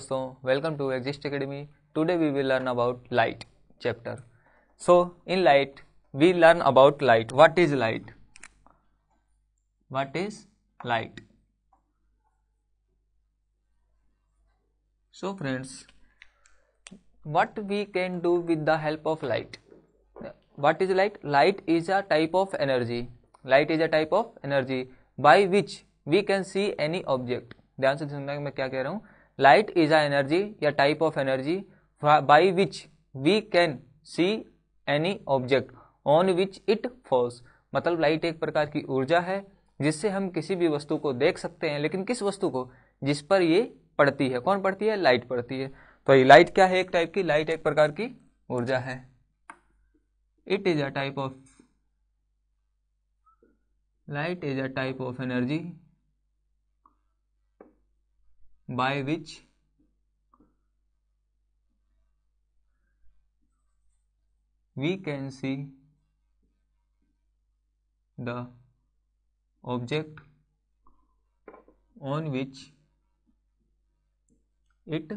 दोस्तों, welcome to exist academy. Today we will learn about light chapter. So in light we learn about light. What is light? What is light? So friends, what we can do with the help of light? What is light? Light is a type of energy. Light is a type of energy by which we can see any object. ध्यान से सुनना मैं क्या कह रहा हूँ. Light is a energy या type of energy by which we can see any object on which it falls. मतलब लाइट एक प्रकार की ऊर्जा है जिससे हम किसी भी वस्तु को देख सकते हैं, लेकिन किस वस्तु को? जिस पर ये पड़ती है. कौन पड़ती है? लाइट पड़ती है. तो ये लाइट क्या है? एक टाइप की लाइट एक प्रकार की ऊर्जा है. It is a type of light is a type of energy by which we can see the object on which it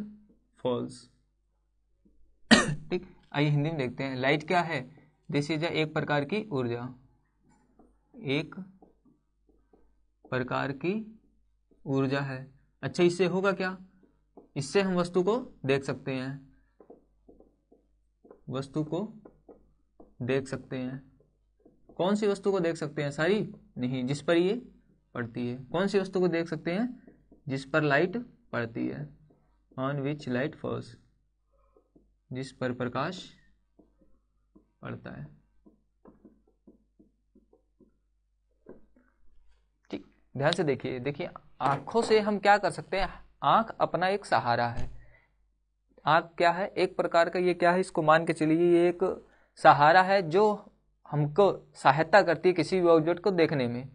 falls. ठीक, आइए हिंदी में देखते हैं. लाइट क्या है? दिस इज एक प्रकार की ऊर्जा. एक प्रकार की ऊर्जा है. अच्छा, इससे होगा क्या? इससे हम वस्तु को देख सकते हैं. वस्तु को देख सकते हैं. कौन सी वस्तु को देख सकते हैं? सारी नहीं, जिस पर ये पड़ती है. कौन सी वस्तु को देख सकते हैं? जिस पर लाइट पड़ती है. ऑन विच लाइट फॉल्स, जिस पर प्रकाश पड़ता है. ठीक, ध्यान से देखिए. देखिए, आंखों से हम क्या कर सकते हैं? आंख अपना एक सहारा है. आंख क्या है? एक प्रकार का ये क्या है? इसको मान के चलिए ये एक सहारा है जो हमको सहायता करती है किसी भी ऑब्जेक्ट को देखने में.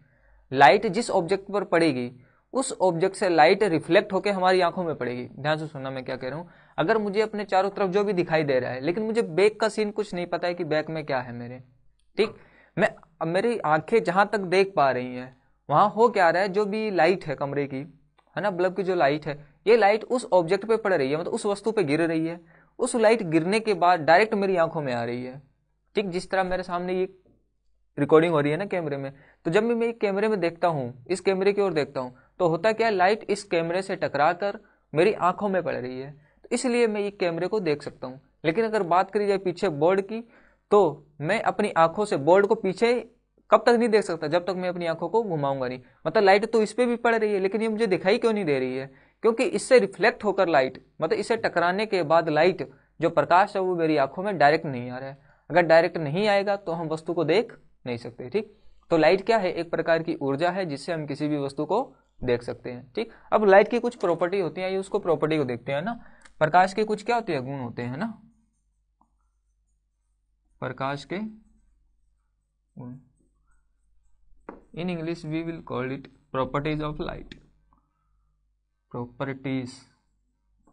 लाइट जिस ऑब्जेक्ट पर पड़ेगी उस ऑब्जेक्ट से लाइट रिफ्लेक्ट होकर हमारी आंखों में पड़ेगी. ध्यान से सुनना मैं क्या कह रहा हूं. अगर मुझे अपने चारों तरफ जो भी दिखाई दे रहा है, लेकिन मुझे बैक का सीन कुछ नहीं पता है कि बैक में क्या है मेरे. ठीक, मेरी आंखें जहां तक देख पा रही हैं वहां हो क्या रहा है? जो भी लाइट है कमरे की, है ना, बल्ब की जो लाइट है, ये लाइट उस ऑब्जेक्ट पे पड़ रही है, मतलब उस वस्तु पे गिर रही है. उस लाइट गिरने के बाद डायरेक्ट मेरी आंखों में आ रही है. ठीक, जिस तरह मेरे सामने ये रिकॉर्डिंग हो रही है ना कैमरे में, तो जब मैं कैमरे में देखता हूं, इस कैमरे की ओर देखता हूं, तो होता क्या है? लाइट इस कैमरे से टकरा कर मेरी आंखों में पड़ रही है. तो इसलिए मैं ये कैमरे को देख सकता हूं. लेकिन अगर बात करी जाए पीछे बोर्ड की, तो मैं अपनी आंखों से बोर्ड को पीछे कब तक नहीं देख सकता? जब तक मैं अपनी आंखों को घुमाऊंगा नहीं. मतलब लाइट तो इस पे भी पड़ रही है, लेकिन ये मुझे दिखाई क्यों नहीं दे रही है? क्योंकि इससे रिफ्लेक्ट होकर लाइट, मतलब इससे टकराने के बाद लाइट जो प्रकाश है वो मेरी आंखों में डायरेक्ट नहीं आ रहा है. अगर डायरेक्ट नहीं आएगा तो हम वस्तु को देख नहीं सकते. ठीक, तो लाइट क्या है? एक प्रकार की ऊर्जा है जिससे हम किसी भी वस्तु को देख सकते हैं. ठीक, अब लाइट की कुछ प्रॉपर्टी होती है, उसको प्रॉपर्टी को देखते हैं ना. प्रकाश के कुछ क्या होते हैं? गुण होते हैं ना. प्रकाश के गुण. In English we will call it properties of light. Properties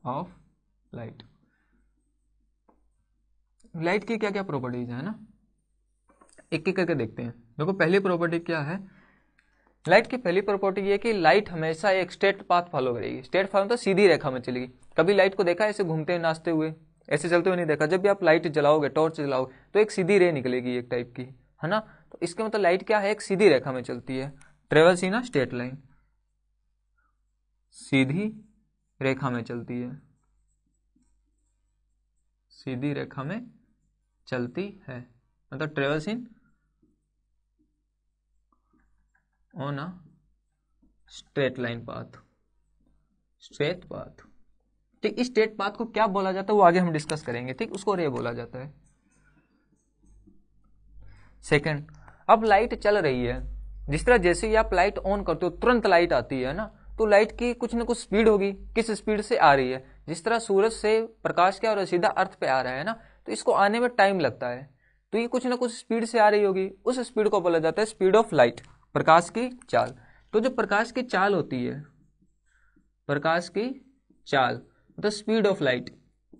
of light. Light की क्या क्या प्रॉपर्टीज है ना, एक एक करके देखते हैं. देखो, पहली प्रॉपर्टी क्या है? लाइट की पहली प्रॉपर्टी ये कि लाइट हमेशा एक स्ट्रेट पाथ फॉलो करेगी. स्ट्रेट पाथ मतलब सीधी रेखा में चलेगी. कभी लाइट को देखा ऐसे घूमते नाचते हुए, ऐसे चलते हुए नहीं देखा. जब भी आप लाइट जलाओगे, टॉर्च जलाओगे, तो एक सीधी रे निकलेगी एक टाइप की, है ना. तो इसके मतलब लाइट क्या है? एक सीधी रेखा में चलती है. Travels in a straight line. सीधी रेखा में चलती है. सीधी रेखा में चलती है, मतलब travels in on a straight line path. Straight path. ठीक, इस स्ट्रेट पाथ को क्या बोला जाता है वो आगे हम डिस्कस करेंगे. ठीक, उसको रे बोला जाता है. सेकंड, अब लाइट चल रही है. जिस तरह जैसे ही आप लाइट ऑन करते हो तुरंत लाइट आती है ना, तो लाइट की कुछ ना कुछ स्पीड होगी. किस स्पीड से आ रही है? जिस तरह सूरज से प्रकाश क्या और सीधा अर्थ पे आ रहा है ना, तो इसको आने में टाइम लगता है. तो ये कुछ ना कुछ स्पीड से आ रही होगी. उस स्पीड को बोला जाता है स्पीड ऑफ लाइट, प्रकाश की चाल. तो जो प्रकाश की चाल होती है, प्रकाश की चाल मतलब स्पीड ऑफ लाइट,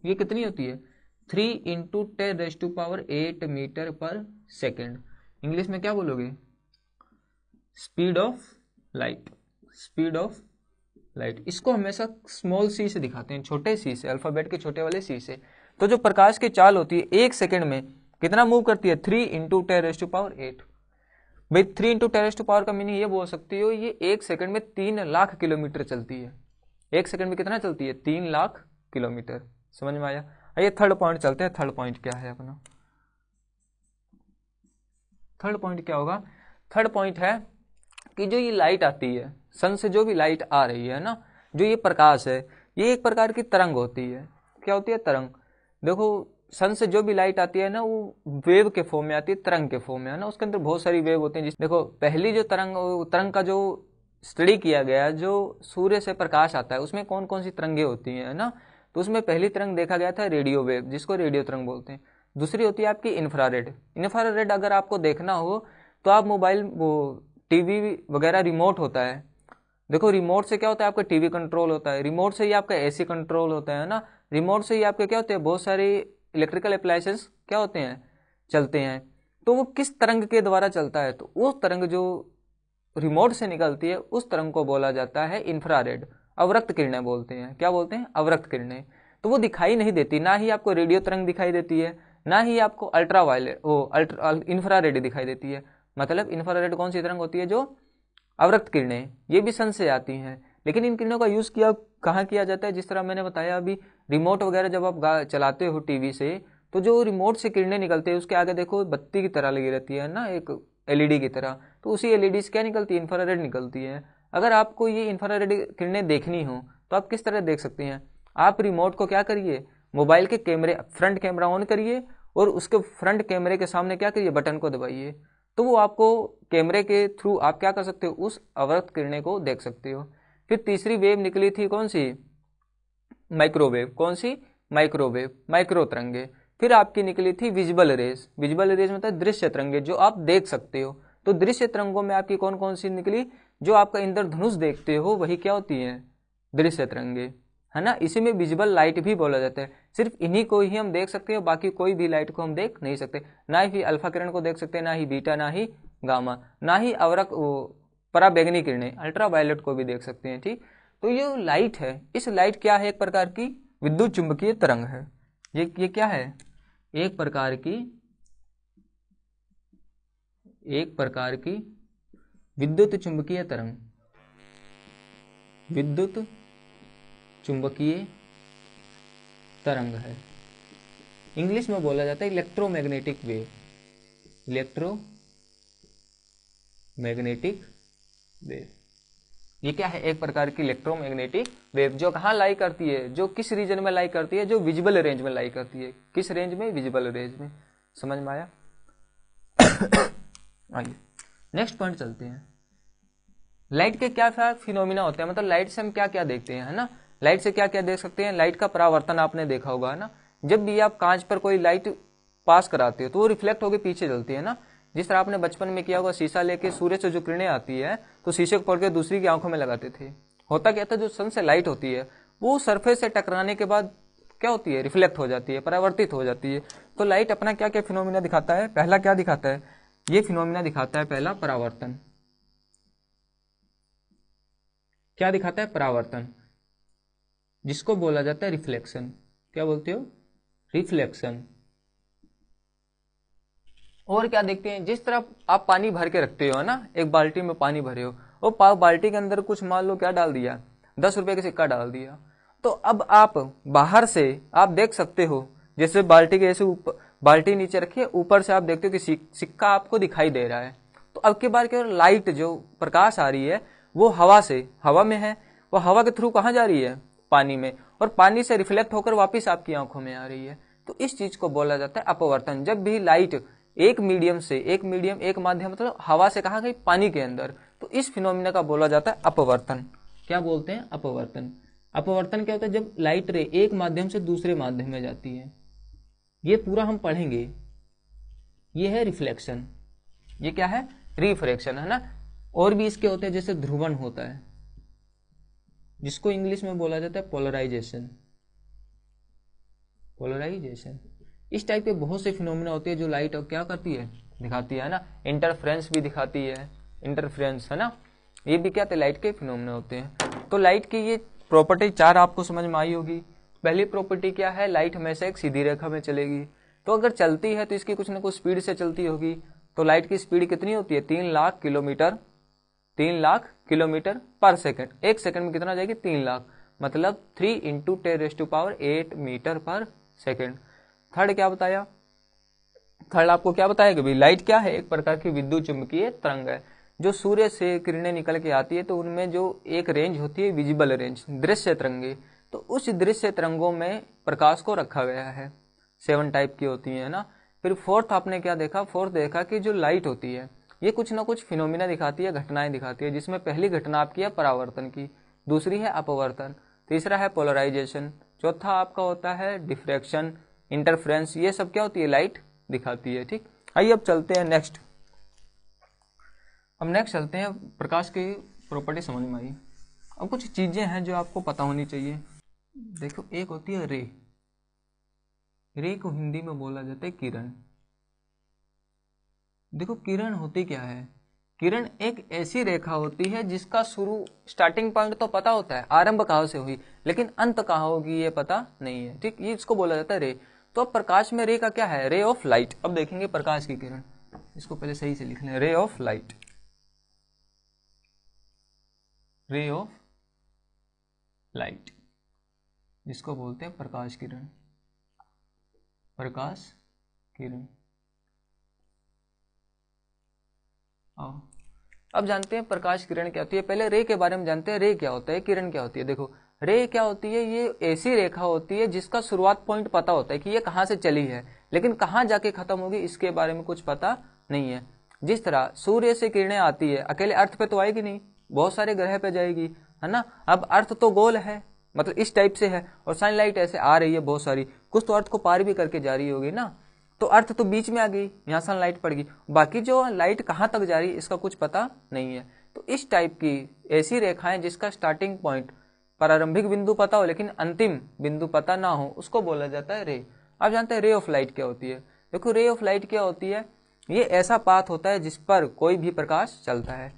ये कितनी होती है? 3 × 10⁸ मीटर पर सेकेंड. इंग्लिश में क्या बोलोगे? Speed of light. Speed of light. इसको हमेशा स्मॉल सी से दिखाते हैं, छोटे सी से, अल्फाबेट के छोटे वाले सी से। तो जो प्रकाश की चाल होती है 1 सेकंड में कितना मूव करती है, 3 × 10⁸ भाई 3 × 10⁻⁴ का मीनिंग ये बोल सकती हो, ये 1 सेकंड में 3 लाख किलोमीटर चलती है। 1 सेकंड में कितना चलती है, 3 लाख किलोमीटर। समझ में आया। आइए थर्ड पॉइंट चलते हैं। थर्ड पॉइंट क्या है अपना, थर्ड पॉइंट क्या होगा, थर्ड पॉइंट है कि जो ये लाइट आती है, सन से जो भी लाइट आ रही है ना, जो ये प्रकाश है, ये एक प्रकार की तरंग होती है। क्या होती है, तरंग। देखो सन से जो भी लाइट आती है ना, वो वेव के फॉर्म में आती है, तरंग के फॉर्म में, है ना। उसके अंदर बहुत सारी वेव होती हैं। देखो पहली जो तरंग का जो स्टडी किया गया, जो सूर्य से प्रकाश आता है, उसमें कौन कौन सी तरंगे होती हैं, है ना। तो उसमें पहली तरंग देखा गया था रेडियो वेव, जिसको रेडियो तरंग बोलते हैं। दूसरी होती है आपकी इंफ्रारेड। इंफ्रारेड अगर आपको देखना हो तो आप मोबाइल, वो टीवी वगैरह रिमोट होता है, देखो रिमोट से क्या होता है, आपका टीवी कंट्रोल होता है, रिमोट से ही आपका एसी कंट्रोल होता है ना, रिमोट से ही आपके क्या होते हैं, बहुत सारे इलेक्ट्रिकल अप्लायंसेस क्या होते हैं, चलते हैं। तो वो किस तरंग के द्वारा चलता है, तो उस तरंग जो रिमोट से निकलती है, उस तरंग को बोला जाता है इंफ्रारेड, अवरक्त किरणें बोलते हैं। क्या बोलते हैं, अवरक्त किरणें। तो वो दिखाई नहीं देती, ना ही आपको रेडियो तरंग दिखाई देती है, ना ही आपको अल्ट्रा वायलेट इंफ्रारेड दिखाई देती है। मतलब इंफ्रारेड कौन सी तरंग होती है, जो अवरक्त किरणें, ये भी सन से आती हैं। लेकिन इन किरणों का यूज किया कहाँ किया जाता है, जिस तरह मैंने बताया अभी, रिमोट वगैरह जब आप चलाते हो टीवी से, तो जो रिमोट से किरणें निकलती है, उसके आगे देखो बत्ती की तरह लगी रहती है ना, एक एलईडी की तरह। तो उसी एलईडी से क्या निकलती है, इंफ्रारेड निकलती है। अगर आपको ये इंफ्रारेड किरणें देखनी हो तो आप किस तरह देख सकते हैं, आप रिमोट को क्या करिए, मोबाइल के कैमरे, फ्रंट कैमरा ऑन करिए और उसके फ्रंट कैमरे के सामने क्या करिए, बटन को दबाइए। तो वो आपको कैमरे के थ्रू आप क्या कर सकते हो, उस अवरक्त किरणें को देख सकते हो। फिर तीसरी वेव निकली थी कौन सी, माइक्रोवेव। कौन सी, माइक्रोवेव, माइक्रो तरंगे। फिर आपकी निकली थी विजिबल रेज। विजिबल रेज मतलब दृश्य तरंगे, जो आप देख सकते हो। तो दृश्य तरंगों में आपकी कौन कौन सी निकली, जो आपका इंद्रधनुष देखते हो वही क्या होती है, दृश्य तरंगे, है ना। इसी में विजिबल लाइट भी बोला जाता है। सिर्फ इन्हीं को ही हम देख सकते हैं, बाकी कोई भी लाइट को हम देख नहीं सकते। ना ही अल्फा किरण को देख सकते, ना ही बीटा, ना ही गामा, ना ही अवरक पराबैंगनी किरणें, अल्ट्रा वायलेट को भी देख सकते हैं। ठीक, तो ये लाइट है, इस लाइट क्या है, एक प्रकार की विद्युत चुंबकीय तरंग है। ये क्या है, एक प्रकार की विद्युत चुंबकीय तरंग, विद्युत चुंबकीय तरंग है। इंग्लिश में बोला जाता है इलेक्ट्रोमैग्नेटिक वेव, इलेक्ट्रोमैग्नेटिक वेव। ये क्या है, एक प्रकार की इलेक्ट्रोमैग्नेटिक वेव, जो कहाँ लाई करती है, जो किस रीजन में लाई करती है, जो विजिबल रेंज में लाई करती है। किस रेंज में, विजिबल रेंज में। समझ में आया। आइए नेक्स्ट पॉइंट चलते हैं। लाइट के क्या फिनोमिना होते हैं, मतलब लाइट से हम क्या क्या देखते हैं, है ना। लाइट से क्या क्या देख सकते हैं, लाइट का परावर्तन आपने देखा होगा, है ना। जब भी आप कांच पर कोई लाइट पास कराते हो तो वो रिफ्लेक्ट होकर पीछे चलती है ना। जिस तरह आपने बचपन में किया होगा, शीशा लेके सूर्य से जो किरणें आती है तो शीशे को पकड़ के दूसरी की आंखों में लगाते थे। होता क्या था, जो सन से लाइट होती है वो सरफेस से टकराने के बाद क्या होती है, रिफ्लेक्ट हो जाती है, परावर्तित हो जाती है। तो लाइट अपना क्या क्या फिनोमिना दिखाता है, पहला क्या दिखाता है, ये फिनोमिना दिखाता है, पहला परावर्तन। क्या दिखाता है, परावर्तन, जिसको बोला जाता है रिफ्लेक्शन। क्या बोलते हो, रिफ्लेक्शन। और क्या देखते हैं, जिस तरह आप पानी भर के रखते हो ना, एक बाल्टी में पानी भरे हो, और बाल्टी के अंदर कुछ मान लो क्या डाल दिया, 10 रुपए का सिक्का डाल दिया। तो अब आप बाहर से आप देख सकते हो, जैसे बाल्टी के ऐसे ऊपर, बाल्टी नीचे रखिए, ऊपर से आप देखते हो कि सिक्का आपको दिखाई दे रहा है। तो अब की बार क्या, लाइट जो प्रकाश आ रही है वो हवा से, हवा में है, वो हवा के थ्रू कहाँ जा रही है, पानी में, और पानी से रिफ्लेक्ट होकर वापिस आपकी आंखों में आ रही है। तो इस चीज को बोला जाता है अपवर्तन। जब भी लाइट एक मीडियम से, एक माध्यम मतलब हवा से कहा गई पानी के अंदर, तो इस फिनोमिना का बोला जाता है अपवर्तन। क्या बोलते हैं, अपवर्तन। अपवर्तन क्या होता है, जब लाइट रे एक माध्यम से दूसरे माध्यम में जाती है। ये पूरा हम पढ़ेंगे। ये है रिफ्लेक्शन, ये क्या है, रिफ्रैक्शन, है ना। और भी इसके होते हैं, जैसे ध्रुवण होता है, जिसको इंग्लिश में बोला जाता है पोलराइजेशन। पोलराइजेशन, इस टाइप के बहुत से फिनोमिना होते हैं जो लाइट क्या करती है, दिखाती है ना। इंटरफ्रेंस भी दिखाती है, इंटरफ्रेंस, है ना। ये भी क्या होते हैं, लाइट के फिनोमेना होते हैं। तो लाइट की ये प्रॉपर्टी 4 आपको समझ में आई होगी। पहली प्रॉपर्टी क्या है, लाइट हमेशा एक सीधी रेखा में चलेगी। तो अगर चलती है तो इसकी कुछ ना कुछ स्पीड से चलती होगी। तो लाइट की स्पीड कितनी होती है, 3 लाख किलोमीटर पर सेकंड। एक सेकंड में कितना जाएगी, 3 लाख, मतलब 3 × 10⁸ मीटर पर सेकंड। थर्ड क्या बताया, थर्ड आपको क्या बताया कि भाई लाइट क्या है, एक प्रकार की विद्युत चुंबकीय तरंग है। जो सूर्य से किरणें निकल के आती है तो उनमें जो एक रेंज होती है, विजिबल रेंज, दृश्य तरंगे, तो उस दृश्य तरंगों में प्रकाश को रखा गया है। 7 टाइप की होती है ना। फिर फोर्थ आपने क्या देखा, फोर्थ देखा कि जो लाइट होती है ये कुछ ना कुछ फिनोमिना दिखाती है, घटनाएं दिखाती है, जिसमें पहली घटना आपकी है परावर्तन की, दूसरी है अपवर्तन, तीसरा है पोलराइजेशन, चौथा आपका होता है डिफ्रैक्शन, इंटरफ्रेंस। ये सब क्या होती है, लाइट दिखाती है। ठीक, आइए अब चलते हैं नेक्स्ट। अब नेक्स्ट चलते हैं, प्रकाश की प्रॉपर्टी समझ में आई। अब कुछ चीजें हैं जो आपको पता होनी चाहिए। देखो, एक होती है रे। रे को हिंदी में बोला जाता है किरण। देखो, किरण होती क्या है, किरण एक ऐसी रेखा होती है जिसका शुरू, स्टार्टिंग पॉइंट तो पता होता है, आरंभ कहाँ से हुई, लेकिन अंत कहाँ होगी ये पता नहीं है। ठीक, ये इसको बोला जाता है रे। तो अब प्रकाश में रे का क्या है, रे ऑफ लाइट। अब देखेंगे प्रकाश की किरण, इसको पहले सही से लिख लें, ray of light, ray of light, जिसको बोलते हैं प्रकाश किरण, प्रकाश किरण। अब जानते हैं प्रकाश किरण क्या होती है। पहले रे के बारे में जानते हैं, रे क्या होता है, किरण क्या होती है। देखो, रे क्या होती है, ये ऐसी रेखा होती है जिसका शुरुआत पॉइंट पता होता है कि ये कहाँ से चली है, लेकिन कहाँ जाके खत्म होगी इसके बारे में कुछ पता नहीं है। जिस तरह सूर्य से किरणें आती है, अकेले अर्थ पे तो आएगी नहीं, बहुत सारे ग्रह पे जाएगी, है ना। अब अर्थ तो गोल है, मतलब इस टाइप से है, और सनलाइट ऐसे आ रही है बहुत सारी, कुछ तो अर्थ को पार भी करके जा रही होगी ना। तो अर्थ तो बीच में आ गई, यहाँ सनलाइट पड़ गई, बाकी जो लाइट कहाँ तक जा रही है इसका कुछ पता नहीं है। तो इस टाइप की ऐसी रेखाएं जिसका स्टार्टिंग पॉइंट, प्रारंभिक बिंदु पता हो लेकिन अंतिम बिंदु पता ना हो, उसको बोला जाता है रे। अब जानते हैं रे ऑफ लाइट क्या होती है। देखो, रे ऑफ लाइट क्या होती है, ये ऐसा पाथ होता है जिस पर कोई भी प्रकाश चलता है,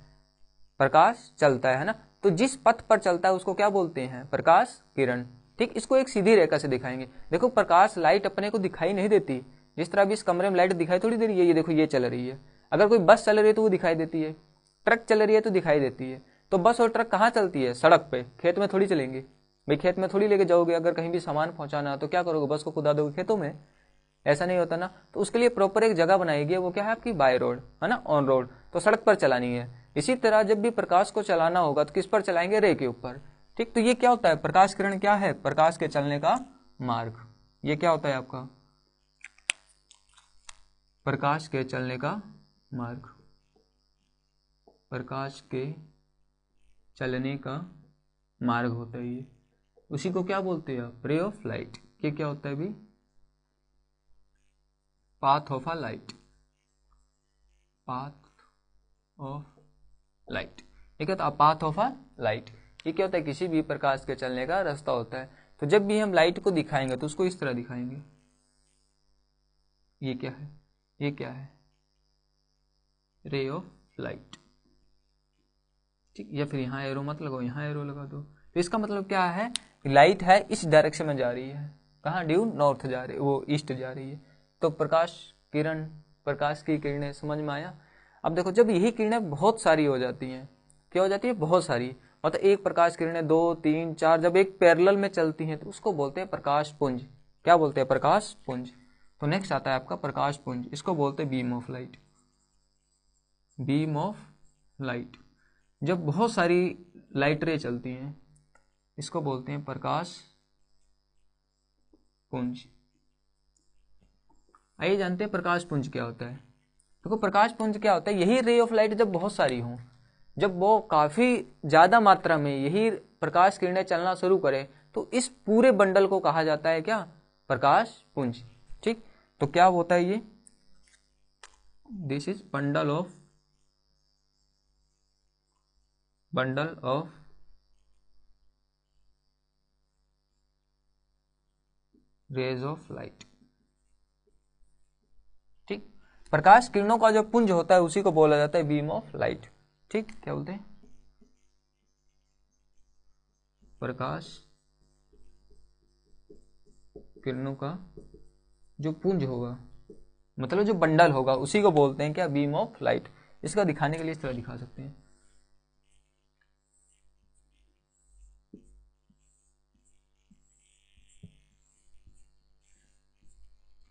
प्रकाश चलता है ना। तो जिस पथ पर चलता है उसको क्या बोलते हैं, प्रकाश किरण। ठीक, इसको एक सीधी रेखा से दिखाएंगे। देखो, प्रकाश लाइट अपने को दिखाई नहीं देती, जिस तरह अभी इस कमरे में लाइट दिखाई थोड़ी दे रही है, ये देखो ये चल रही है। अगर कोई बस चल रही है तो वो दिखाई देती है, ट्रक चल रही है तो दिखाई देती है। तो बस और ट्रक कहाँ चलती है, सड़क पे, खेत में थोड़ी चलेंगे भाई, खेत में थोड़ी लेके जाओगे। अगर कहीं भी सामान पहुंचाना है तो क्या करोगे, बस को कुदा दोगे खेतों में, ऐसा नहीं होता ना। तो उसके लिए प्रॉपर एक जगह बनाई गई है, वो क्या है आपकी बाय रोड, है ना, ऑन रोड, तो सड़क पर चलानी है। इसी तरह जब भी प्रकाश को चलाना होगा तो किस पर चलाएंगे, रे के ऊपर। ठीक, तो ये क्या होता है, प्रकाश किरण क्या है, प्रकाश के चलने का मार्ग। ये क्या होता है आपका, प्रकाश के चलने का मार्ग, प्रकाश के चलने का मार्ग होता है ये। उसी को क्या बोलते हैं आप, रे ऑफ लाइट। ये क्या होता है भी, path of a light, path of light. ये क्या होता है, पाथ ऑफ अ लाइट। ये क्या होता है, किसी भी प्रकाश के चलने का रास्ता होता है। तो जब भी हम लाइट को दिखाएंगे तो उसको इस तरह दिखाएंगे। ये क्या है, ये क्या है, रे ऑफ लाइट। ठीक, या फिर यहाँ एरो मत लगाओ, यहाँ एरो लगा दो। तो इसका मतलब क्या है, लाइट है इस डायरेक्शन में जा रही है, कहाँ, ड्यू नॉर्थ जा रही है, वो ईस्ट जा रही है। तो प्रकाश किरण, प्रकाश की किरणें, समझ में आया। अब देखो, जब यही किरणें बहुत सारी हो जाती हैं, क्या हो जाती है, बहुत सारी, मतलब एक प्रकाश किरणें 2, 3, 4 जब एक पैरेलल में चलती हैं तो उसको बोलते हैं प्रकाश पुंज। क्या बोलते हैं, प्रकाश पुंज। तो नेक्स्ट आता है आपका प्रकाश पुंज, इसको बोलते हैं beam of light, beam of light. जब बहुत सारी लाइट रे चलती हैं इसको बोलते हैं प्रकाश पुंज। आइए जानते हैं प्रकाश पुंज क्या होता है। देखो, प्रकाश पुंज क्या होता है, यही रे ऑफ लाइट जब बहुत सारी हों, जब वो काफी ज्यादा मात्रा में यही प्रकाश किरणें चलना शुरू करें, तो इस पूरे बंडल को कहा जाता है क्या, प्रकाश पुंज। ठीक, तो क्या होता है ये, this is bundle of rays of light. ठीक, प्रकाश किरणों का जो पुंज होता है उसी को बोला जाता है बीम ऑफ लाइट। ठीक, क्या बोलते हैं, प्रकाश किरणों का जो पुंज होगा, मतलब जो बंडल होगा, उसी को बोलते हैं क्या, बीम ऑफ लाइट। इसका दिखाने के लिए इस तरह दिखा सकते हैं।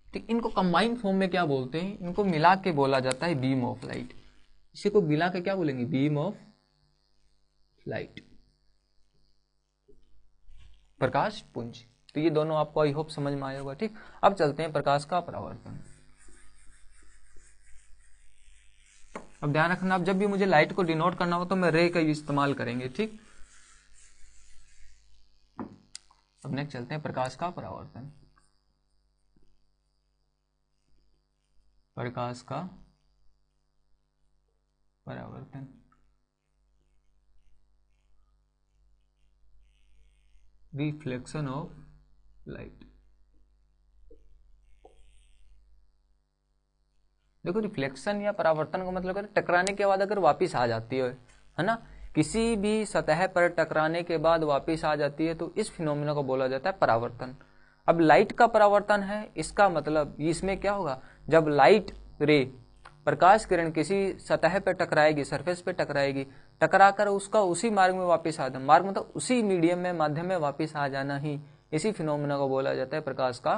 ठीक, इनको कंबाइंड फॉर्म में क्या बोलते हैं, इनको मिला के बोला जाता है बीम ऑफ लाइट। इसी को मिला के क्या बोलेंगे, बीम ऑफ लाइट, प्रकाश पुंज। तो ये दोनों आपको आई होप समझ में आया होगा। ठीक, अब चलते हैं प्रकाश का परावर्तन। अब ध्यान रखना, अब जब भी मुझे लाइट को डिनोट करना हो तो मैं रे का इस्तेमाल करेंगे। ठीक, अब नेक्स्ट चलते हैं प्रकाश का परावर्तन। प्रकाश का परावर्तन, रिफ्लेक्शन ऑफ लाइट। देखो, रिफ्लेक्शन या परावर्तन का मतलब टकराने के बाद अगर वापस आ जाती है ना, किसी भी सतह पर टकराने के बाद वापस आ जाती है, तो इस फिनोमिना को बोला जाता है परावर्तन। अब लाइट का परावर्तन है, इसका मतलब इसमें क्या होगा, जब लाइट रे, प्रकाश किरण किसी सतह पर टकराएगी, सरफेस पे टकराएगी, टकराकर उसका उसी मार्ग में वापस आ जाना, मार्ग मतलब उसी मीडियम में, माध्यम में वापस आ जाना ही, इसी फिनोमिना को बोला जाता है प्रकाश का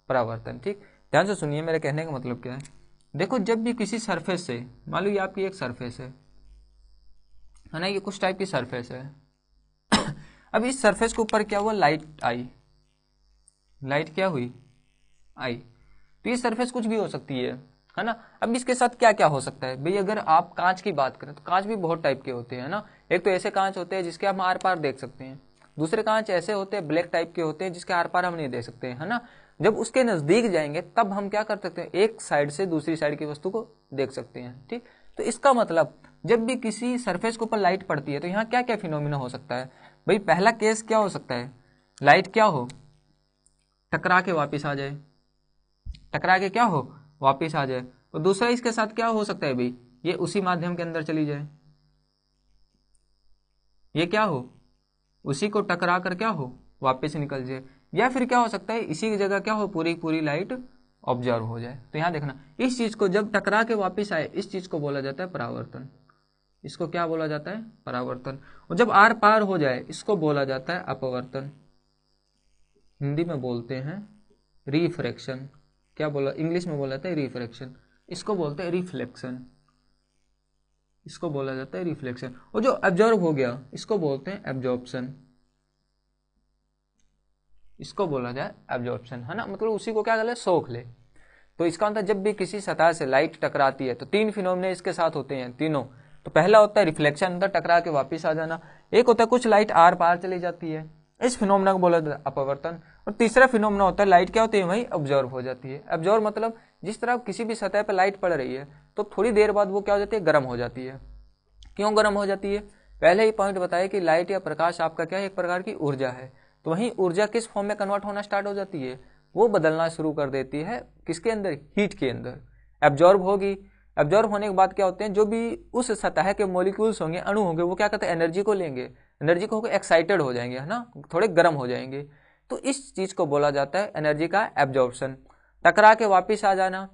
परावर्तन। ठीक, ध्यान से सुनिए, मेरे कहने का मतलब क्या है। देखो, जब भी किसी सरफेस से, मान लो ये आपकी एक सरफेस है ना, ये कुछ टाइप की सरफेस है। अब इस सरफेस के ऊपर क्या हुआ, लाइट आई, लाइट क्या हुई, आई। तो ये सरफेस कुछ भी हो सकती है ना। अब इसके साथ क्या क्या हो सकता है भाई, अगर आप कांच की बात करें तो कांच भी बहुत टाइप के होते हैं ना। एक तो ऐसे कांच होते हैं जिसके हम आर पार देख सकते हैं, दूसरे कांच ऐसे होते हैं ब्लैक टाइप के होते हैं जिसके आर पार हम नहीं देख सकते हैं, है ना। जब उसके नजदीक जाएंगे तब हम क्या कर सकते हैं, एक साइड से दूसरी साइड की वस्तु को देख सकते हैं। ठीक, तो इसका मतलब जब भी किसी सरफेस के ऊपर लाइट पड़ती है तो यहाँ क्या क्या फिनोमिना हो सकता है भाई। पहला केस क्या हो सकता है, लाइट क्या हो, टकरा के वापिस आ जाए, टकरा के क्या हो, वापिस आ जाए। और दूसरा इसके साथ क्या हो सकता है भाई, ये उसी माध्यम के अंदर चली जाए, ये क्या हो, उसी को टकरा कर क्या हो, वापस निकल जाए। या फिर क्या हो सकता है, इसी की जगह क्या हो, पूरी पूरी लाइट ऑब्जर्व हो जाए। तो यहां देखना, इस चीज को जब टकरा के वापस आए, इस चीज को बोला जाता है परावर्तन। इसको क्या बोला जाता है, परावर्तन। और जब आर पार हो जाए, इसको बोला जाता है अपवर्तन। हिंदी में बोलते हैं रिफ्रैक्शन, क्या बोला, इंग्लिश में बोला जाता है रिफ्रैक्शन, इसको बोलते हैं रिफ्लेक्शन, इसको बोला जाता है रिफ्लेक्शन। और जो ऑब्जर्व हो गया, इसको बोलते हैं एब्जॉर्प्शन, इसको बोला जाए एब्जॉर्प्शन, है ना। मतलब उसी को क्या कर ले, सोख ले। तो इसका मतलब जब भी किसी सतह से लाइट टकराती है तो तीन फिनोमिना इसके साथ होते हैं, तीनों। तो पहला होता है रिफ्लेक्शन, अंदर टकरा के वापस आ जाना। एक होता है कुछ लाइट आर पार चली जाती है, इस फिनोमिना को बोला जाता है अपवर्तन। और तीसरा फिनोमिना होता है लाइट क्या होती है, वही ऑब्जर्व हो जाती है। ऑब्जर्व मतलब जिस तरह किसी भी सतह पर लाइट पड़ रही है तो थोड़ी देर बाद वो क्या हो जाती है, गर्म हो जाती है। क्यों गर्म हो जाती है, पहले ही पॉइंट बताया कि लाइट या प्रकाश आपका क्या है, एक प्रकार की ऊर्जा है। तो वही ऊर्जा किस फॉर्म में कन्वर्ट होना स्टार्ट हो जाती है, वो बदलना शुरू कर देती है किसके अंदर, हीट के अंदर। एब्जॉर्ब होगी, एब्जॉर्ब होने के बाद क्या होते हैं, जो भी उस सतह के मॉलिक्यूल्स होंगे, अणु होंगे, वो क्या करते हैं, एनर्जी को लेंगे, एनर्जी को होकर एक्साइटेड हो जाएंगे, है ना, थोड़े गर्म हो जाएंगे। तो इस चीज को बोला जाता है एनर्जी का एब्जॉर्प्शन। टकरा के वापिस आ जाना,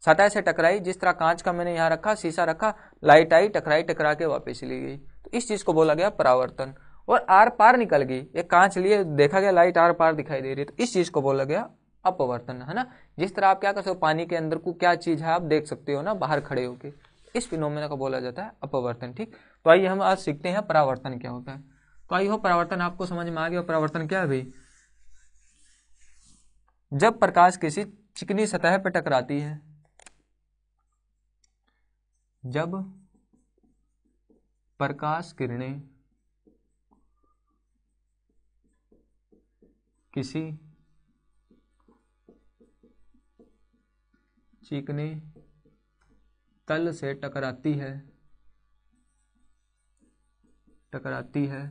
सतह से टकराई, जिस तरह कांच का मैंने यहाँ रखा, शीशा रखा, लाइट आई, टकराई, टकरा के वापस चली गई, तो इस चीज को बोला गया परावर्तन। और आर पार निकल गई, एक कांच लिए, देखा गया लाइट आर पार दिखाई दे रही है, तो इस चीज को बोला गया अपवर्तन, है ना। जिस तरह आप क्या कर सकते हो, पानी के अंदर को क्या चीज है आप देख सकते हो ना, बाहर खड़े होके, इस फिनोमेना को बोला जाता है अपवर्तन। ठीक, तो आइए हम आज सीखते हैं परावर्तन क्या होता है। तो आइए हो, परावर्तन आपको समझ में आ गया। परावर्तन क्या है भाई, जब प्रकाश किसी चिकनी सतह पर टकराती है, जब प्रकाश किरणें किसी चिकने तल से टकराती है,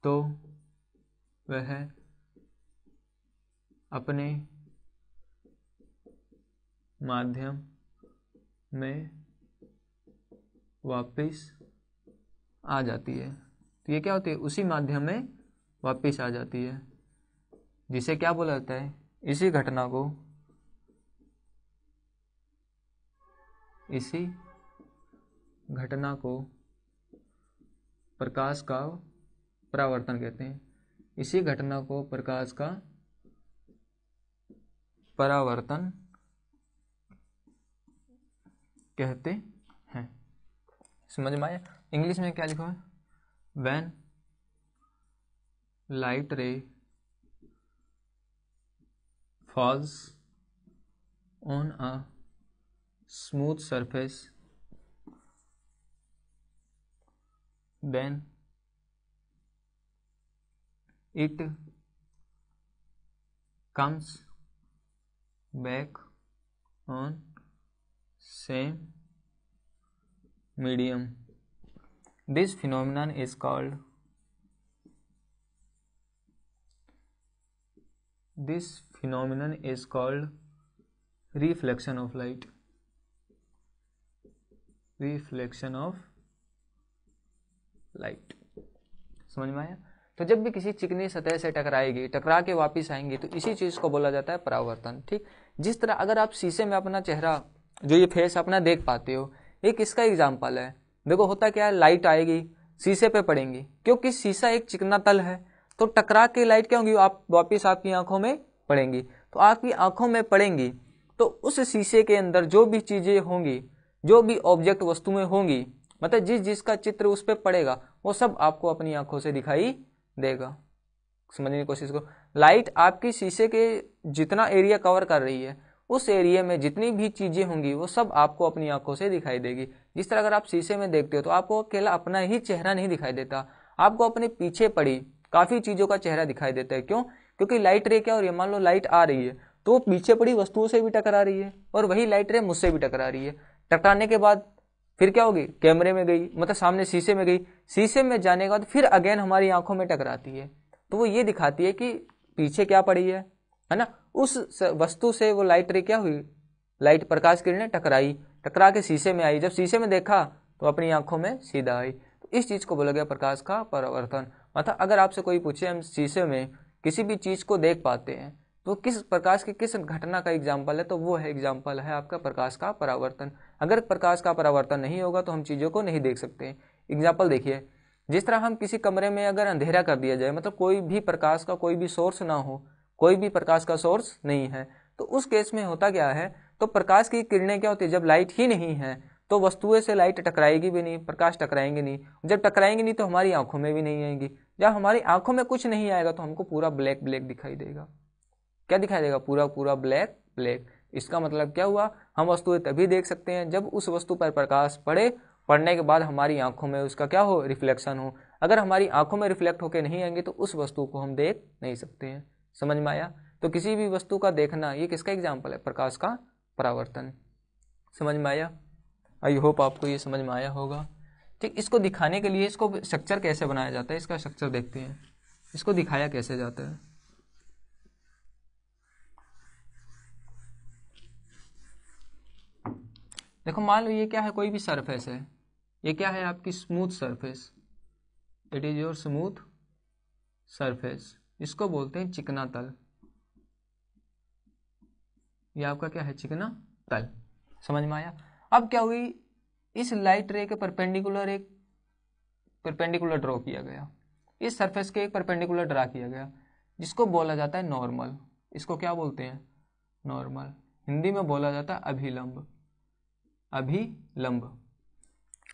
तो वह अपने माध्यम में वापस आ जाती है। तो ये क्या होती है, उसी माध्यम में वापस आ जाती है, जिसे क्या बोला जाता है, इसी घटना को प्रकाश का परावर्तन कहते हैं। इसी घटना को प्रकाश का परावर्तन कहते हैं। समझ में आया? इंग्लिश में क्या लिखा है, व्हेन लाइट रे falls on a smooth surface then it comes back on same medium. This phenomenon is called reflection of light. समझ में आया? तो जब भी किसी चिकनी सतह से टकरा के वापस आएंगी तो इसी चीज को बोला जाता है परावर्तन। ठीक, जिस तरह अगर आप शीशे में अपना चेहरा, जो ये फेस अपना देख पाते हो, एक इसका एग्जाम्पल है। देखो होता क्या है, लाइट आएगी, शीशे पे पड़ेंगी, क्योंकि शीशा एक चिकना तल है, तो टकरा के लाइट क्या होंगी, आप वापिस आपकी आंखों में पड़ेंगी। तो आपकी आंखों में पड़ेंगी तो उस शीशे के अंदर जो भी चीजें होंगी, जो भी ऑब्जेक्ट वस्तुएं होंगी, मतलब जिसका चित्र उस पर पड़ेगा, वो सब आपको अपनी आंखों से दिखाई देगा। समझने की कोशिश करो। लाइट आपकी शीशे के जितना एरिया कवर कर रही है, उस एरिया में जितनी भी चीजें होंगी वो सब आपको अपनी आंखों से दिखाई देगी। जिस तरह अगर आप शीशे में देखते हो तो आपको अकेला अपना ही चेहरा नहीं दिखाई देता, आपको अपने पीछे पड़ी काफी चीजों का चेहरा दिखाई देता है। क्यों? क्योंकि लाइट रे क्या हो रही है, मान लो लाइट आ रही है तो वो पीछे पड़ी वस्तुओं से भी टकरा रही है, और वही लाइट रे मुझसे भी टकरा रही है। टकराने के बाद फिर क्या होगी, कैमरे में गई, मतलब सामने शीशे में गई, शीशे में जाने के बाद फिर अगेन हमारी आंखों में टकराती है। तो वो ये दिखाती है कि पीछे क्या पड़ी है ना, उस वस्तु से वो लाइट रे क्या हुई, लाइट प्रकाश किरणें टकराई, टकरा के शीशे में आई, जब शीशे में देखा तो अपनी आंखों में सीधा आई। तो इस चीज को बोला गया प्रकाश का परावर्तन। मतलब अगर आपसे कोई पूछे हम शीशे में किसी भी चीज को देख पाते हैं तो किस प्रकाश की किस घटना का एग्जाम्पल है, तो वो है एग्जाम्पल है आपका प्रकाश का परावर्तन। अगर प्रकाश का परावर्तन नहीं होगा तो हम चीजों को नहीं देख सकते। एग्जाम्पल देखिए, जिस तरह हम किसी कमरे में अगर अंधेरा कर दिया जाए, मतलब कोई भी प्रकाश का कोई भी सोर्स ना हो, कोई भी प्रकाश का सोर्स नहीं है, तो उस केस में होता क्या है, तो प्रकाश की किरणें क्या होती है, जब लाइट ही नहीं है तो वस्तुएं से लाइट टकराएगी भी नहीं, प्रकाश टकराएंगे नहीं, जब टकराएंगे नहीं तो हमारी आंखों में भी नहीं आएंगी। जब हमारी आंखों में कुछ नहीं आएगा तो हमको पूरा ब्लैक ब्लैक दिखाई देगा। क्या दिखाई देगा, पूरा पूरा ब्लैक ब्लैक। इसका मतलब क्या हुआ, हम वस्तुएं तभी देख सकते हैं जब उस वस्तु पर प्रकाश पड़ने के बाद हमारी आंखों में उसका क्या हो, रिफ्लेक्शन हो। अगर हमारी आंखों में रिफ्लेक्ट होकर नहीं आएंगे तो उस वस्तु को हम देख नहीं सकते हैं। समझ में आया? तो किसी भी वस्तु का देखना, ये किसका एग्जाम्पल है, प्रकाश का परावर्तन। समझ में आया? आई होप आपको ये समझ में आया होगा। ठीक, इसको दिखाने के लिए इसको स्ट्रक्चर कैसे बनाया जाता है, इसका स्ट्रक्चर देखते हैं, इसको दिखाया कैसे जाता है। देखो मान लो ये क्या है, कोई भी सरफेस है, ये क्या है आपकी smooth surface, it is your smooth surface, इसको बोलते हैं चिकना तल। ये आपका क्या है, चिकना तल। समझ में आया? अब क्या हुई, इस लाइट रे के परपेंडिकुलर एक परपेंडिकुलर ड्रॉ किया गया, इस सरफेस के एक परपेंडिकुलर ड्रा किया गया, जिसको बोला जाता है नॉर्मल। इसको क्या बोलते हैं, नॉर्मल। हिंदी में बोला जाता है अभिलंब, अभिलंब।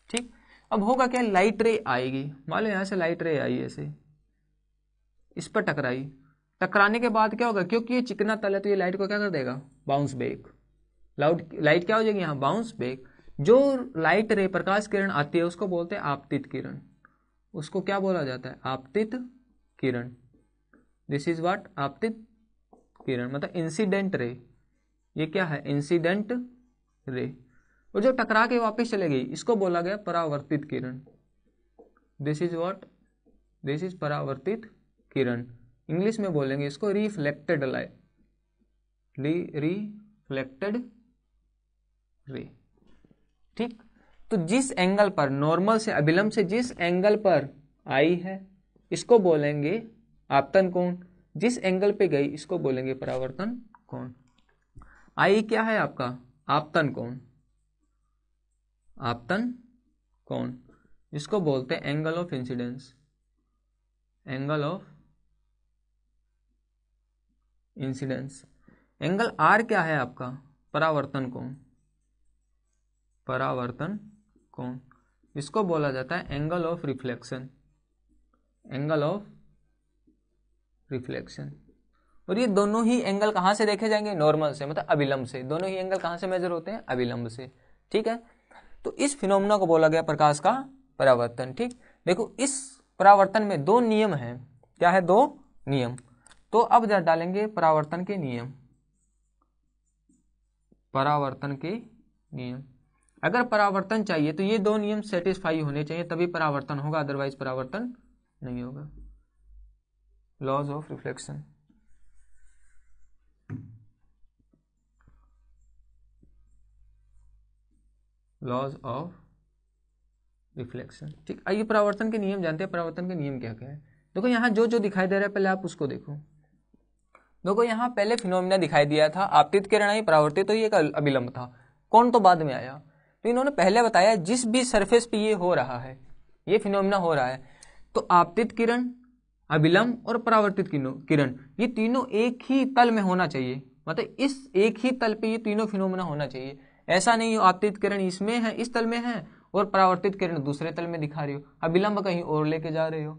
ठीक, अब होगा क्या, लाइट रे आएगी, मान लो यहां से लाइट रे आई, ऐसे इस पर टकराई, टकराने के बाद क्या होगा, क्योंकि ये चिकना तल है तो ये लाइट को क्या कर देगा, बाउंस बैक। लाइट क्या हो जाएगी यहाँ, बाउंस बैक। जो लाइट रे प्रकाश किरण आती है उसको बोलते हैं आपतित किरण, उसको क्या बोला जाता है, आपतित किरण। दिस इज व्हाट, आपतित किरण, मतलब इंसिडेंट रे। ये क्या है, इंसिडेंट रे। और जो टकरा के वापस चले गई इसको बोला गया परावर्तित किरण। This is what, this is परावर्तित किरण। इंग्लिश में बोलेंगे इसको रिफ्लेक्टेड लाइट, रिफ्लेक्टेड रे। ठीक, तो जिस एंगल पर नॉर्मल से अभिलंब से जिस एंगल पर आई है, इसको बोलेंगे आपतन कोण। जिस एंगल पे गई इसको बोलेंगे परावर्तन कोण। आई क्या है आपका? आपतन कोण, आपतन कोण। इसको बोलते हैं angle of incidence, angle of incidence. Angle R क्या है आपका? परावर्तन कोण, परावर्तन कोण। इसको बोला जाता है angle of reflection, angle of reflection. और ये दोनों ही एंगल कहाँ से देखे जाएंगे? नॉर्मल से, मतलब अभिलंब से। दोनों ही एंगल कहाँ से मेजर होते हैं? अभिलंब से। ठीक है, तो इस फिनोमेना को बोला गया प्रकाश का परावर्तन। ठीक, देखो इस परावर्तन में दो नियम हैं। क्या है? दो नियम। तो अब जब डालेंगे परावर्तन के नियम, परावर्तन के नियम। अगर परावर्तन चाहिए तो ये दो नियम सेटिस्फाई होने चाहिए, तभी परावर्तन होगा, अदरवाइज परावर्तन नहीं होगा। Laws of reflection, laws of reflection. ठीक, आइए परावर्तन के नियम जानते हैं। परावर्तन के नियम क्या क्या है? देखो यहाँ जो जो दिखाई दे रहा है पहले आप उसको देखो। देखो यहाँ पहले फिनोमिना दिखाई दिया था, आपतित किरण आई, परावर्तित, तो ये एक अभिलंब था। कौन तो बाद में आया। तो इन्होंने पहले बताया जिस भी सरफेस पे ये हो रहा है, ये फिनोमिना हो रहा है, तो आपतित किरण, अभिलंब और परावर्तित किरण, ये तीनों एक ही तल में होना चाहिए। मतलब इस एक ही तल पे ये तीनों फिनोमिना होना चाहिए। ऐसा नहीं हो आपतित किरण इसमें है, इस तल में है, और परावर्तित किरण दूसरे तल में दिखा रही हो, अभिलंब कहीं और लेके जा रहे हो।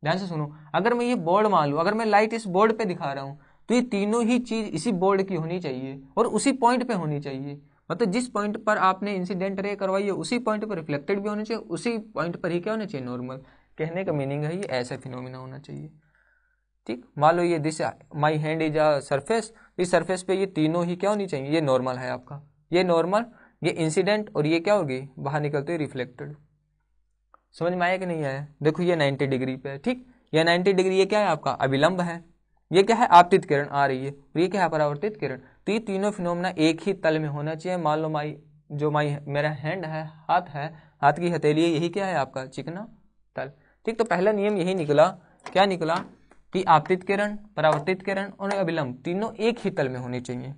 ध्यान से सुनो, अगर मैं ये बोर्ड मान लूं, अगर मैं लाइट इस बोर्ड पे दिखा रहा हूं, तो ये तीनों ही चीज इसी बोर्ड की होनी चाहिए और उसी पॉइंट पे होनी चाहिए। मतलब जिस पॉइंट पर आपने इंसिडेंट रे करवाई है उसी पॉइंट पर रिफ्लेक्टेड भी होने चाहिए, उसी पॉइंट पर ही क्या होना चाहिए? नॉर्मल। कहने का मीनिंग है ये ऐसा फिनोमिना होना चाहिए। ठीक, मान लो ये this my hand is a surface, इस सरफेस पे ये तीनों ही क्या होनी चाहिए? ये नॉर्मल है आपका, ये नॉर्मल, ये इंसिडेंट, और ये क्या होगी? बाहर निकलते हुए रिफ्लेक्टेड। समझ में आया कि नहीं आया? देखो ये 90 डिग्री पे है। ठीक, ये 90 डिग्री, ये क्या है आपका? अभिलंब है। ये क्या है? आपतित किरण आ रही है, और ये क्या है? परावर्तित किरण। तो ये तीनों फिनोमिना एक ही तल में होना चाहिए। मान लो मेरा हैंड है, हाथ है, हाथ की हथेली है, यही क्या है आपका? चिकना तल। ठीक, तो पहला नियम यही निकला। क्या निकला? कि आपतित किरण, परावर्तित किरण और अभिलंब तीनों एक ही तल में होनी चाहिए।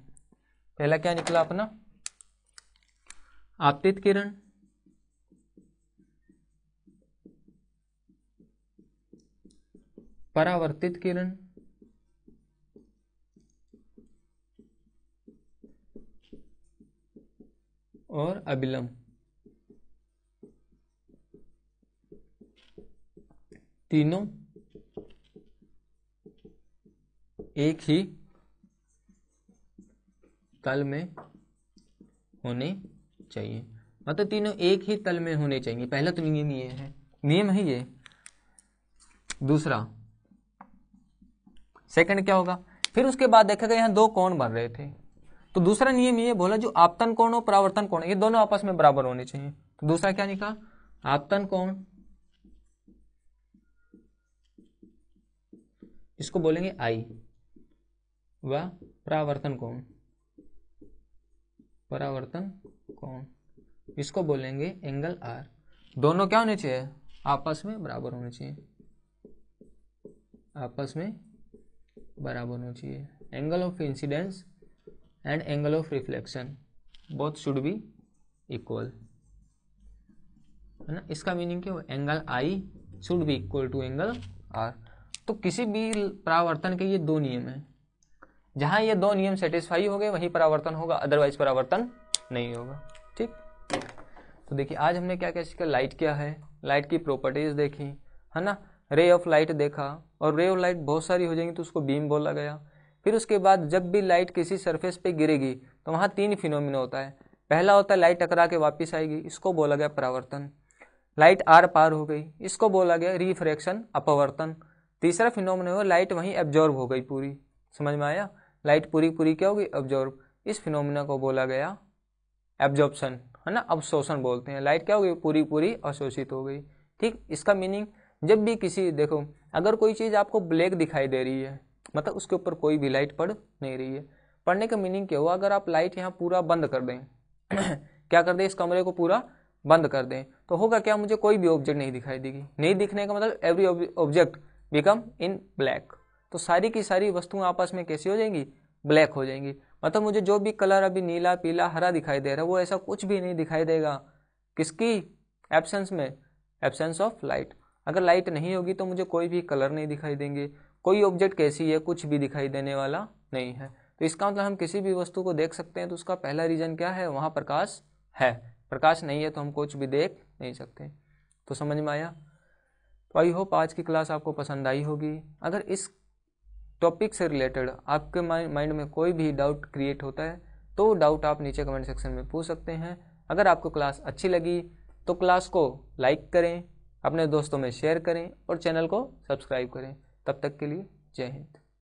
पहला क्या निकला अपना? आपतित किरण, परावर्तित किरण और अभिलंब तीनों एक ही तल में होने चाहिए। मतलब तीनों एक ही तल में होने चाहिए। पहला तो नियम ये है, नियम है ये। दूसरा, सेकंड क्या होगा? फिर उसके बाद देखा गया यहाँ दो कोण बन रहे थे, तो दूसरा नियम ये बोला जो आपतन कोण और परावर्तन कोण ये दोनों आपस में बराबर होने चाहिए। तो दूसरा क्या निकला? आपतन कोण, इसको बोलेंगे आई, व परावर्तन कोण, परावर्तन कोण, इसको बोलेंगे एंगल आर। दोनों क्या होने चाहिए? आपस में बराबर होने चाहिए, आपस में बराबर होना चाहिए। Angle of incidence and angle of reflection both should be equal, है ना। इसका मीनिंग क्या हो? Angle I should be equal to angle R. तो किसी भी परावर्तन के ये दो नियम हैं, जहां ये दो नियम सेटिस्फाई हो गए वहीं परावर्तन होगा, अदरवाइज परावर्तन नहीं होगा। ठीक, तो देखिए आज हमने क्या क्या सीखा। लाइट क्या है, लाइट की प्रॉपर्टीज देखी, है ना। रे ऑफ लाइट देखा, और रे ऑफ लाइट बहुत सारी हो जाएंगी तो उसको बीम बोला गया। फिर उसके बाद जब भी लाइट किसी सरफेस पे गिरेगी तो वहां तीन फिनोमिना होता है। पहला होता है लाइट टकरा के वापस आएगी, इसको बोला गया परावर्तन। लाइट आर पार हो गई, इसको बोला गया रिफ्रैक्शन, अपवर्तन। तीसरा फिनोमिना हो लाइट वहीं एब्जॉर्ब हो गई पूरी। समझ में आया? लाइट पूरी पूरी क्या होगी? एब्जॉर्ब। इस फिनोमिना को बोला गया एब्जॉर्प्शन, है ना, अवशोषण बोलते हैं। लाइट क्या हो गई? पूरी पूरी अवशोषित हो गई। ठीक, इसका मीनिंग जब भी किसी, देखो अगर कोई चीज आपको ब्लैक दिखाई दे रही है, मतलब उसके ऊपर कोई भी लाइट पड़ नहीं रही है, पढ़ने का मीनिंग क्या हुआ? अगर आप लाइट यहाँ पूरा बंद कर दें क्या कर दें? इस कमरे को पूरा बंद कर दें तो होगा क्या, मुझे कोई भी ऑब्जेक्ट नहीं दिखाई देगी। नहीं दिखने का मतलब every object become in black. तो सारी की सारी वस्तुएं आपस में कैसी हो जाएंगी, ब्लैक हो जाएंगी। मतलब मुझे जो भी कलर अभी नीला पीला हरा दिखाई दे रहा है वो ऐसा कुछ भी नहीं दिखाई देगा, किसकी एब्सेंस में, एब्सेंस ऑफ लाइट। अगर लाइट नहीं होगी तो मुझे कोई भी कलर नहीं दिखाई देंगे, कोई ऑब्जेक्ट कैसी है कुछ भी दिखाई देने वाला नहीं है। तो इसका मतलब हम किसी भी वस्तु को देख सकते हैं तो उसका पहला रीजन क्या है, वहाँ प्रकाश है। प्रकाश नहीं है तो हम कुछ भी देख नहीं सकते। तो समझ में आया। तो आई होप आज की क्लास आपको पसंद आई होगी। अगर इस टॉपिक से रिलेटेड आपके माइंड में कोई भी डाउट क्रिएट होता है तो डाउट आप नीचे कमेंट सेक्शन में पूछ सकते हैं। अगर आपको क्लास अच्छी लगी तो क्लास को लाइक करें, अपने दोस्तों में शेयर करें और चैनल को सब्सक्राइब करें। तब तक के लिए जय हिंद।